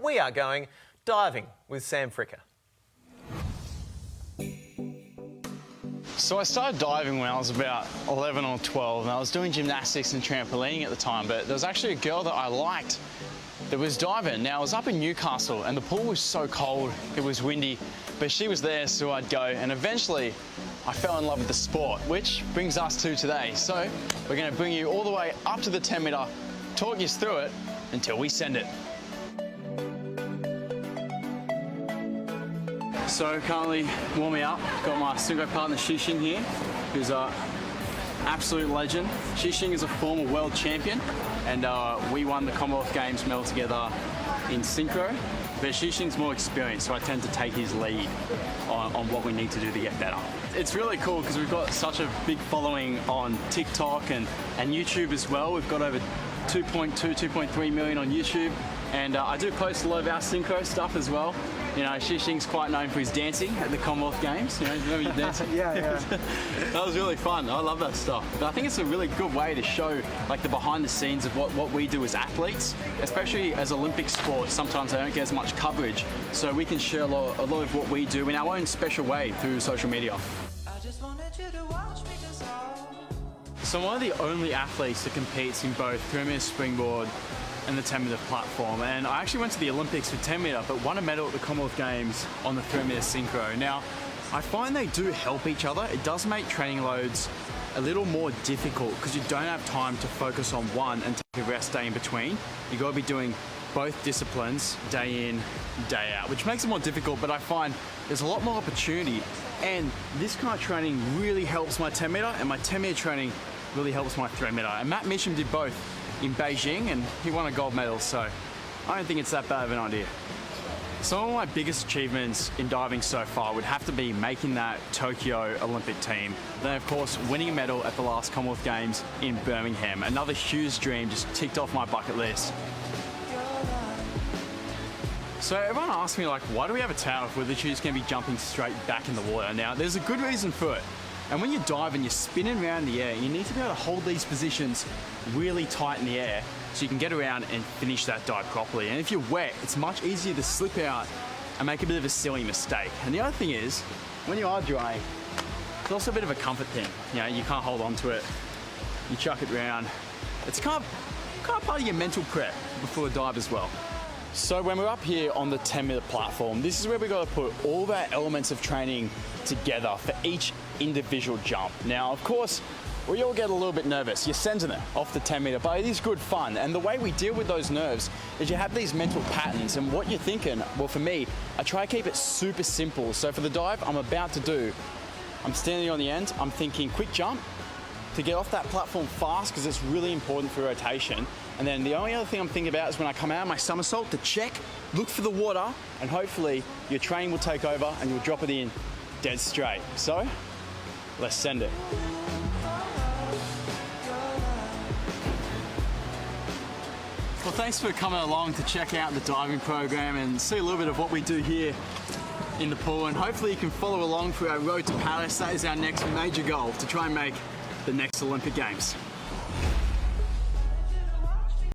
We are going diving with Sam Fricker. So I started diving when I was about 11 or 12, and I was doing gymnastics and trampolining at the time, but there was actually a girl that I liked that was diving. Now, I was up in Newcastle, and the pool was so cold, it was windy, but she was there, so I'd go, and eventually I fell in love with the sport, which brings us to today. So we're going to bring you all the way up to the 10 metre, talk you through it until we send it. So currently warming up, got my synchro partner Xixing here, who's an absolute legend. Xixing is a former world champion, and we won the Commonwealth Games medal together in synchro. But Xixing's more experienced, so I tend to take his lead on what we need to do to get better. It's really cool because we've got such a big following on TikTok and YouTube as well. We've got over 2.3 million on YouTube, and I do post a lot of our synchro stuff as well. You know, Xixing's quite known for his dancing at the Commonwealth Games. You know, remember you dancing? Yeah. That was really fun. I love that stuff. But I think it's a really good way to show like the behind the scenes of what we do as athletes, especially as Olympic sports. Sometimes they don't get as much coverage, so we can share a lot of what we do in our own special way through social media. So I'm one of the only athletes that competes in both 3 metre springboard and the 10 metre platform, and I actually went to the Olympics for 10 metre but won a medal at the Commonwealth Games on the 3 metre synchro. Now, I find they do help each other. It does make training loads a little more difficult because you don't have time to focus on one and take a rest day in between. You got to be doing both disciplines day in, day out, which makes it more difficult, but I find there's a lot more opportunity, and this kind of training really helps my 10 metre, and my 10 metre training really helps my 3 metre. And Matt Mitchum did both in Beijing, and he won a gold medal, so I don't think it's that bad of an idea. Some of my biggest achievements in diving so far would have to be making that Tokyo Olympic team. Then, of course, winning a medal at the last Commonwealth Games in Birmingham. Another huge dream just ticked off my bucket list. So everyone asks me, like, why do we have a towel if we're literally just going to be jumping straight back in the water? Now, there's a good reason for it. And when you dive and you're spinning around the air, you need to be able to hold these positions really tight in the air so you can get around and finish that dive properly. And if you're wet, it's much easier to slip out and make a bit of a silly mistake. And the other thing is, when you are drying, it's also a bit of a comfort thing. You know, you can't hold on to it, you chuck it around. It's kind of part of your mental prep before a dive as well. So when we're up here on the 10 metre platform, this is where we've got to put all of our elements of training together for each individual jump. Now, of course, we all get a little bit nervous. You're sending it off the 10 metre, but it is good fun. And the way we deal with those nerves is you have these mental patterns, and what you're thinking, well, for me, I try to keep it super simple. So for the dive I'm about to do, I'm standing on the end, I'm thinking quick jump to get off that platform fast because it's really important for rotation. And then the only other thing I'm thinking about is when I come out of my somersault to check, look for the water, and hopefully your training will take over and you'll drop it in dead straight. So, let's send it. Well, thanks for coming along to check out the diving program and see a little bit of what we do here in the pool, and hopefully you can follow along through our road to Paris. That is our next major goal, to try and make the next Olympic Games.